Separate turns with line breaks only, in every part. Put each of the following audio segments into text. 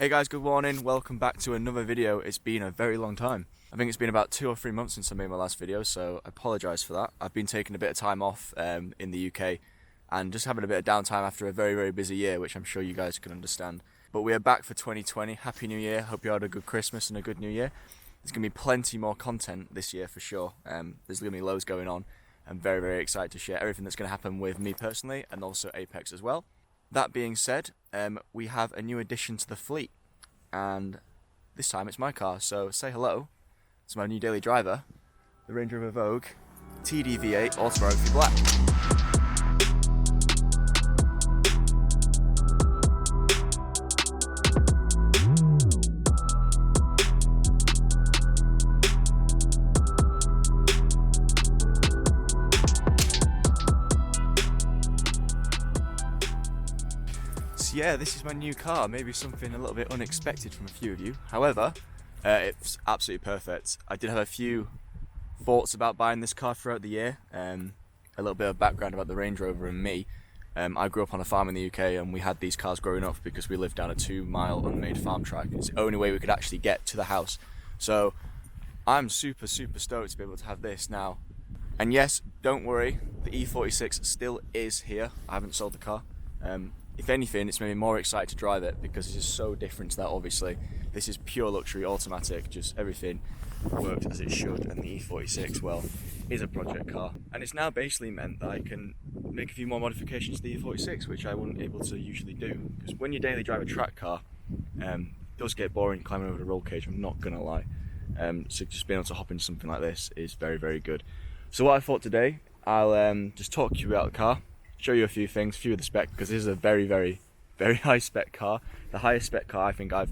Hey guys, good morning, welcome back to another video. It's been a very long time. I think it's been about 2 or 3 months since I made my last video, so I apologise for that. I've been taking a bit of time off in the UK and just having a bit of downtime after a very busy year, which I'm sure you guys can understand. But we are back for 2020. Happy New Year, hope you had a good Christmas and a good New Year. There's going to be plenty more content this year for sure. There's going to be loads going on. I'm very excited to share everything that's going to happen with me personally and also Apex as well. That being said, we have a new addition to the fleet, and this time it's my car, so say hello to my new daily driver, the Range Rover Vogue TD-V8 Autobiography Black. Yeah, this is my new car, maybe something a little bit unexpected from a few of you. However, it's absolutely perfect. I did have a few thoughts about buying this car throughout the year. A little bit of background about the Range Rover and me. I grew up on a farm in the UK and we had these cars growing up because we lived down a 2-mile unmade farm track. It's the only way we could actually get to the house. So I'm super stoked to be able to have this now. And yes, don't worry, the E46 still is here. I haven't sold the car. If anything, it's made me more excited to drive it because this is so different to that, obviously. This is pure luxury, automatic, just everything works as it should, and the E46, well, is a project car. And it's now basically meant that I can make a few more modifications to the E46, which I wasn't able to usually do. Because when you daily drive a track car, it does get boring climbing over the roll cage, I'm not going to lie. So just being able to hop into something like this is very good. So what I thought today, I'll just talk to you about the car, show you a few things, a few of the spec, because this is a very high spec car, the highest spec car I think I've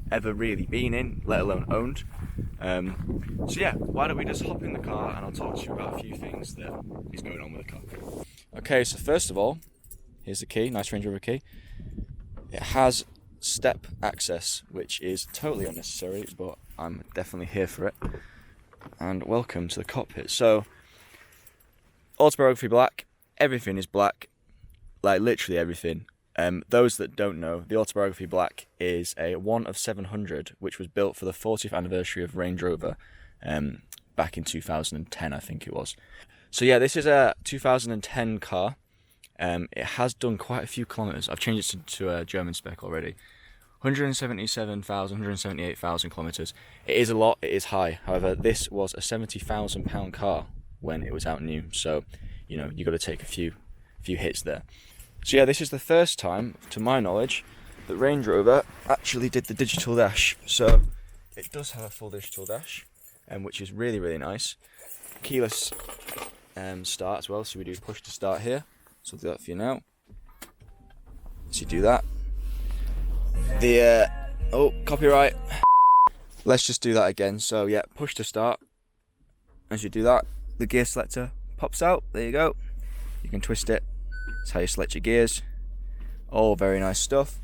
ever really been in, let alone owned. So yeah, why don't we just hop in the car and I'll talk to you about a few things that is going on with the car. Okay, so first of all, here's the key, nice Range Rover key. It has step access, which is totally unnecessary, but I'm definitely here for it. And welcome to the cockpit. So, Autobiography Black. Everything is black, like literally everything. Those that don't know, the Autobiography Black is a 1 of 700, which was built for the 40th anniversary of Range Rover back in 2010, I think it was. So yeah, this is a 2010 car. It has done quite a few kilometres. I've changed it to a German spec already. 178,000 kilometres. It is a lot, it is high. However, this was a £70,000 car when it was out new, so you know, you got to take a few hits there. So yeah, this is the first time, to my knowledge, that Range Rover actually did the digital dash. So it does have a full digital dash, which is really nice. Keyless start as well, so we do push to start here. So I'll do that for you now. So you do that. The oh, copyright. Let's just do that again. So yeah, push to start. As you do that, the gear selector pops out, there you go. You can twist it, that's how you select your gears. All very nice stuff.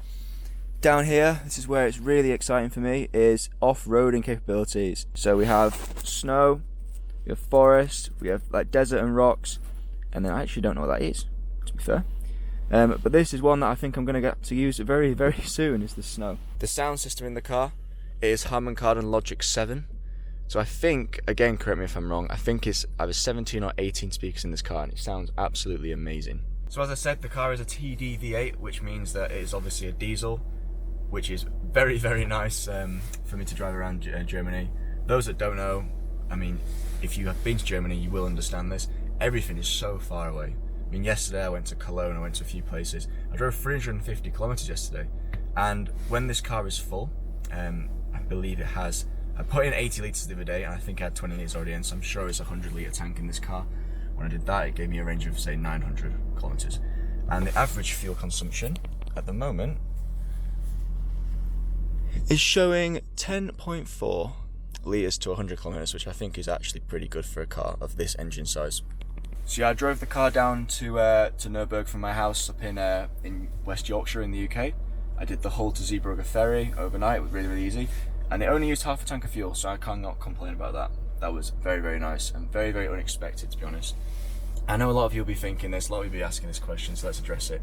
Down here, this is where it's really exciting for me, is off-roading capabilities. So we have snow, we have forest, we have like desert and rocks, and then I actually don't know what that is, to be fair. But this is one that I think I'm going to get to use very soon, is the snow. The sound system in the car is Harman Kardon Logic 7. So I think, again, correct me if I'm wrong, I think it's either 17 or 18 speakers in this car, and it sounds absolutely amazing. So as I said, the car is a TD-V8, which means that it is obviously a diesel, which is very nice for me to drive around Germany. Those that don't know, I mean, if you have been to Germany, you will understand this. Everything is so far away. I mean, yesterday I went to Cologne, I went to a few places. I drove 350 kilometers yesterday, and when this car is full, I believe it has, I put in 80 litres the other day and I think I had 20 litres already in, so I'm sure it's a 100 litre tank in this car. When I did that, it gave me a range of say 900 kilometres. And the average fuel consumption at the moment is showing 10.4 litres to 100 kilometres, which I think is actually pretty good for a car of this engine size. So yeah, I drove the car down to Nurburgring from my house up in West Yorkshire in the UK. I did the Hull to Zeebrugge ferry overnight, it was really easy. And it only used half a tank of fuel, so I cannot complain about that. That was very nice and very unexpected, to be honest. I know a lot of you will be thinking this, a lot of you will be asking this question, so let's address it.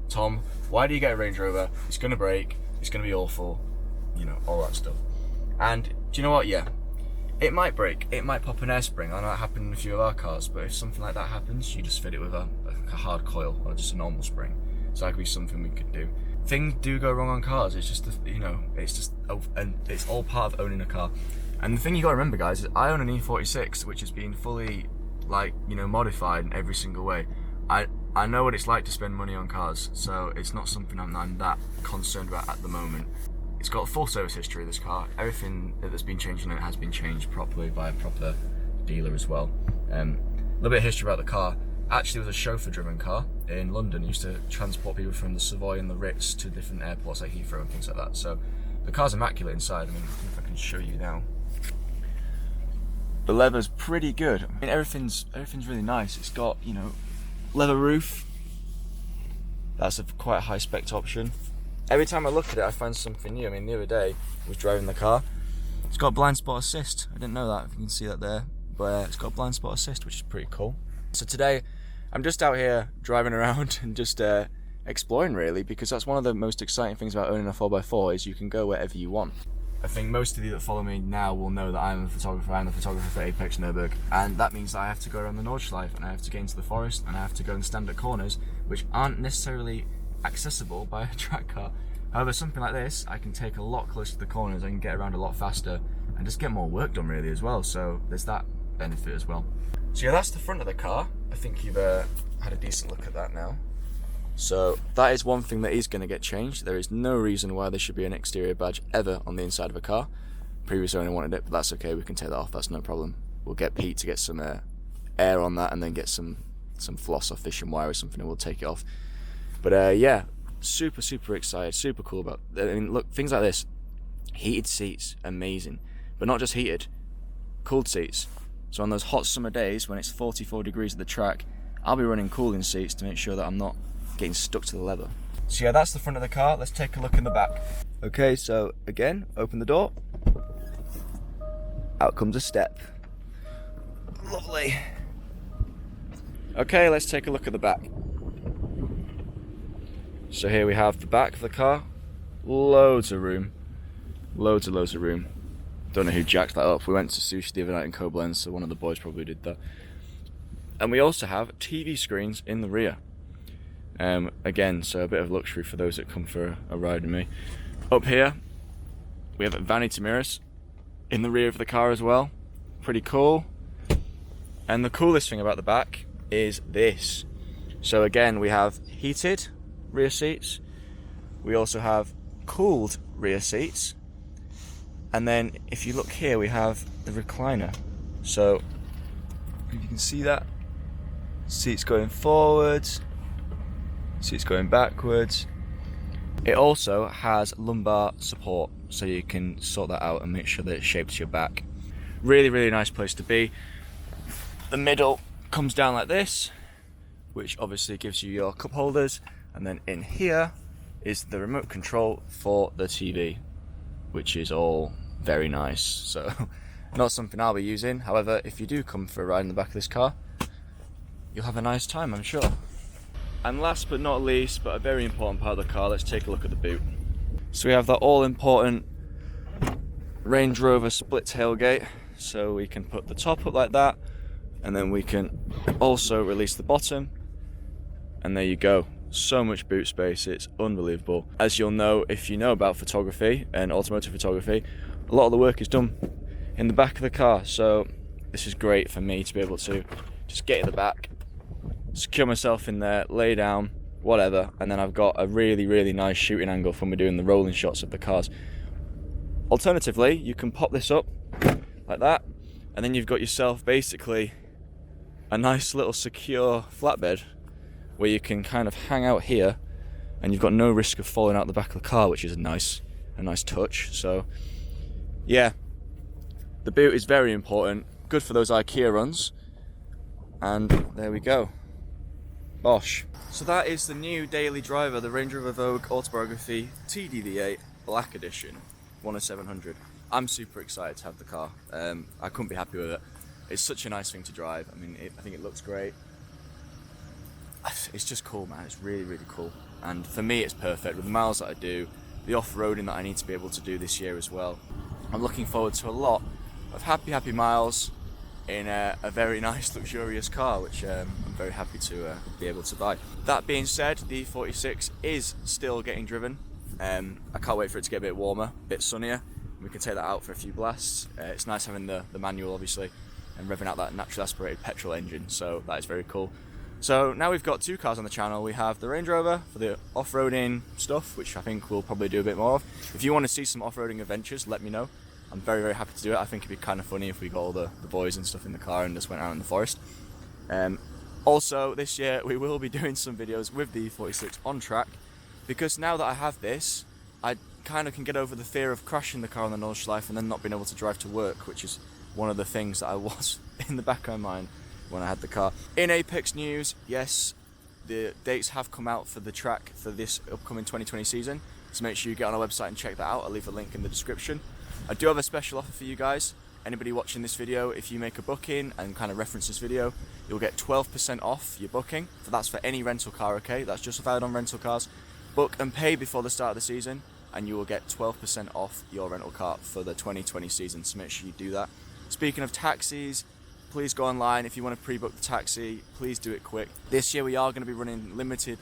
Tom, why do you get a Range Rover? It's going to break, it's going to be awful. you know, all that stuff. And do you know what? Yeah, it might break, it might pop an air spring. I know it happened in a few of our cars, but if something like that happens, you just fit it with a hard coil or just a normal spring. So that could be something we could do. Things do go wrong on cars. It's just, you know, it's all part of owning a car. And the thing you got to remember, guys, is I own an E46, which has been fully, like, you know, modified in every single way. I know what it's like to spend money on cars, so it's not something I'm that concerned about at the moment. It's got a full service history, this car. Everything that's been changed in it has been changed properly by a proper dealer as well. A little bit of history about the car. Actually, it was a chauffeur-driven car in London. It used to transport people from the Savoy and the Ritz to different airports like Heathrow and things like that. So the car's immaculate inside. I mean, if I can show you now. The leather's pretty good. I mean, everything's really nice. It's got, you know, leather roof. That's a quite high spec option. Every time I look at it, I find something new. I mean, the other day I was driving the car. It's got blind spot assist. I didn't know that. If you can see that there, but it's got blind spot assist, which is pretty cool. So today, I'm just out here driving around and just exploring, really, because that's one of the most exciting things about owning a 4x4 is you can go wherever you want. I think most of you that follow me now will know that I'm a photographer. I'm the photographer for Apex Nurburgring, and that means that I have to go around the Nordschleife, and I have to get into the forest, and I have to go and stand at corners which aren't necessarily accessible by a track car. However, something like this, I can take a lot closer to the corners, I can get around a lot faster, and just get more work done, really, as well. So there's that benefit as well. So yeah, that's the front of the car. I think you've had a decent look at that now. So that is one thing that is going to get changed. There is no reason why there should be an exterior badge ever on the inside of a car. Previous owner wanted it, but that's okay, we can take that off, that's no problem. We'll get Pete to get some air on that and then get some floss or fishing wire or something, and we'll take it off. But yeah, super excited, super cool about, I mean, look, things like this. Heated seats, amazing. But not just heated, cooled seats. So on those hot summer days when it's 44 degrees at the track, I'll be running cooling seats to make sure that I'm not getting stuck to the leather. So yeah, that's the front of the car. Let's take a look in the back. Okay, so again, open the door. Out comes a step. Lovely. Okay, let's take a look at the back. So here we have the back of the car. Loads of room. Loads of room. Don't know who jacked that up. We went to sushi the other night in Koblenz, so one of the boys probably did that. And we also have TV screens in the rear. Again, so a bit of luxury for those that come for a ride with me. Up here, we have vanity mirrors in the rear of the car as well. Pretty cool. And the coolest thing about the back is this. So again, we have heated rear seats. We also have cooled rear seats. And then if you look here, we have the recliner. So if you can see that, seats going forwards, seats going backwards. It also has lumbar support, so you can sort that out and make sure that it shapes your back. Really nice place to be. The middle comes down like this, which obviously gives you your cup holders, and then in here is the remote control for the TV, which is all very nice. So not something I'll be using. However, if you do come for a ride in the back of this car, you'll have a nice time, I'm sure. And last but not least, but a very important part of the car, let's take a look at the boot. So we have that all-important Range Rover split tailgate. So we can put the top up like that, and then we can also release the bottom, and there you go. So much boot space, it's unbelievable. As you'll know if you know about photography and automotive photography, a lot of the work is done in the back of the car, so this is great for me to be able to just get in the back, secure myself in there, lay down, whatever, and then I've got a really nice shooting angle when we're doing the rolling shots of the cars. Alternatively, you can pop this up like that, and then you've got yourself basically a nice little secure flatbed where you can kind of hang out here, and you've got no risk of falling out the back of the car, which is a nice touch. So yeah, the boot is very important, good for those IKEA runs, and there we go. Bosh. So that is the new daily driver, the Range Rover Vogue Autobiography TDV8 Black Edition 10700. I'm super excited to have the car. I couldn't be happy with it. It's such a nice thing to drive. I mean, I think it looks great. It's just cool, man. It's really cool. And for me, it's perfect. With the miles that I do, the off-roading that I need to be able to do this year as well. I'm looking forward to a lot of happy miles in a very nice luxurious car, which I'm very happy to be able to buy. That being said, the 46 is still getting driven. I can't wait for it to get a bit warmer, a bit sunnier. We can take that out for a few blasts. It's nice having the manual, obviously, and revving out that naturally aspirated petrol engine, so that is very cool. So now we've got two cars on the channel. We have the Range Rover for the off-roading stuff, which I think we'll probably do a bit more of. If you want to see some off-roading adventures, let me know. I'm very happy to do it. I think it'd be kind of funny if we got all the boys and stuff in the car and just went out in the forest. Also, this year we will be doing some videos with the 46 on track, because now that I have this, I kind of can get over the fear of crashing the car on the Nordschleife and then not being able to drive to work, which is one of the things that I was in the back of my mind when I had the car. In Apex news, yes, the dates have come out for the track for this upcoming 2020 season, so make sure you get on our website and check that out. I'll leave a link in the description. I do have a special offer for you guys. Anybody watching this video, if you make a booking and kind of reference this video, you'll get 12% off your booking. So that's for any rental car, okay? That's just valid on rental cars. Book and pay before the start of the season, and you will get 12% off your rental car for the 2020 season, so make sure you do that. Speaking of taxis, please go online. If you want to pre-book the taxi, please do it quick. This year we are going to be running limited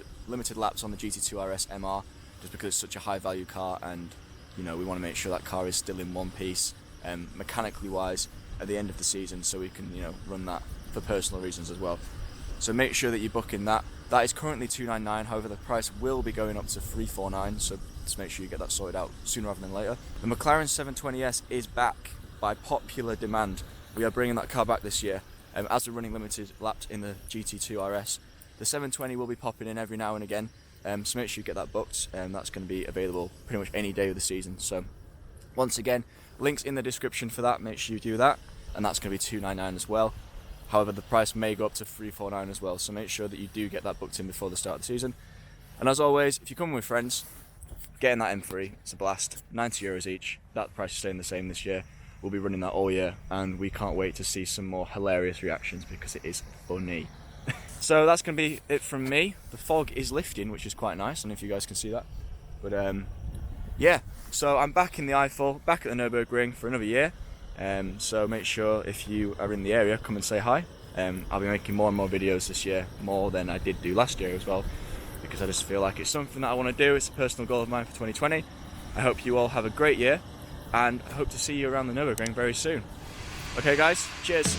laps on the GT2 RS MR, just because it's such a high value car, and you know, we want to make sure that car is still in one piece, mechanically wise, at the end of the season, so we can, you know, run that for personal reasons as well. So make sure that you book in that. That is currently $299, however the price will be going up to $349, so just make sure you get that sorted out sooner rather than later. The McLaren 720S is back by popular demand. We are bringing that car back this year, as we're running limited laps in the GT2 RS. The 720 will be popping in every now and again, so make sure you get that booked. That's going to be available pretty much any day of the season. So once again, links in the description for that, make sure you do that, and that's going to be $299 as well. However, the price may go up to $349 as well, so make sure that you do get that booked in before the start of the season. And as always, if you come with friends, get in that M3, it's a blast, €90 each. That price is staying the same this year. We'll be running that all year, and we can't wait to see some more hilarious reactions because it is funny. So that's going to be it from me. The fog is lifting, which is quite nice, I don't know if you guys can see that. But yeah, so I'm back in the Eiffel, back at the Nurburgring for another year. So make sure if you are in the area, come and say hi. I'll be making more and more videos this year, more than I did do last year as well, because I just feel like it's something that I want to do. It's a personal goal of mine for 2020. I hope you all have a great year, and I hope to see you around the Nurburgring very soon. Okay guys, cheers.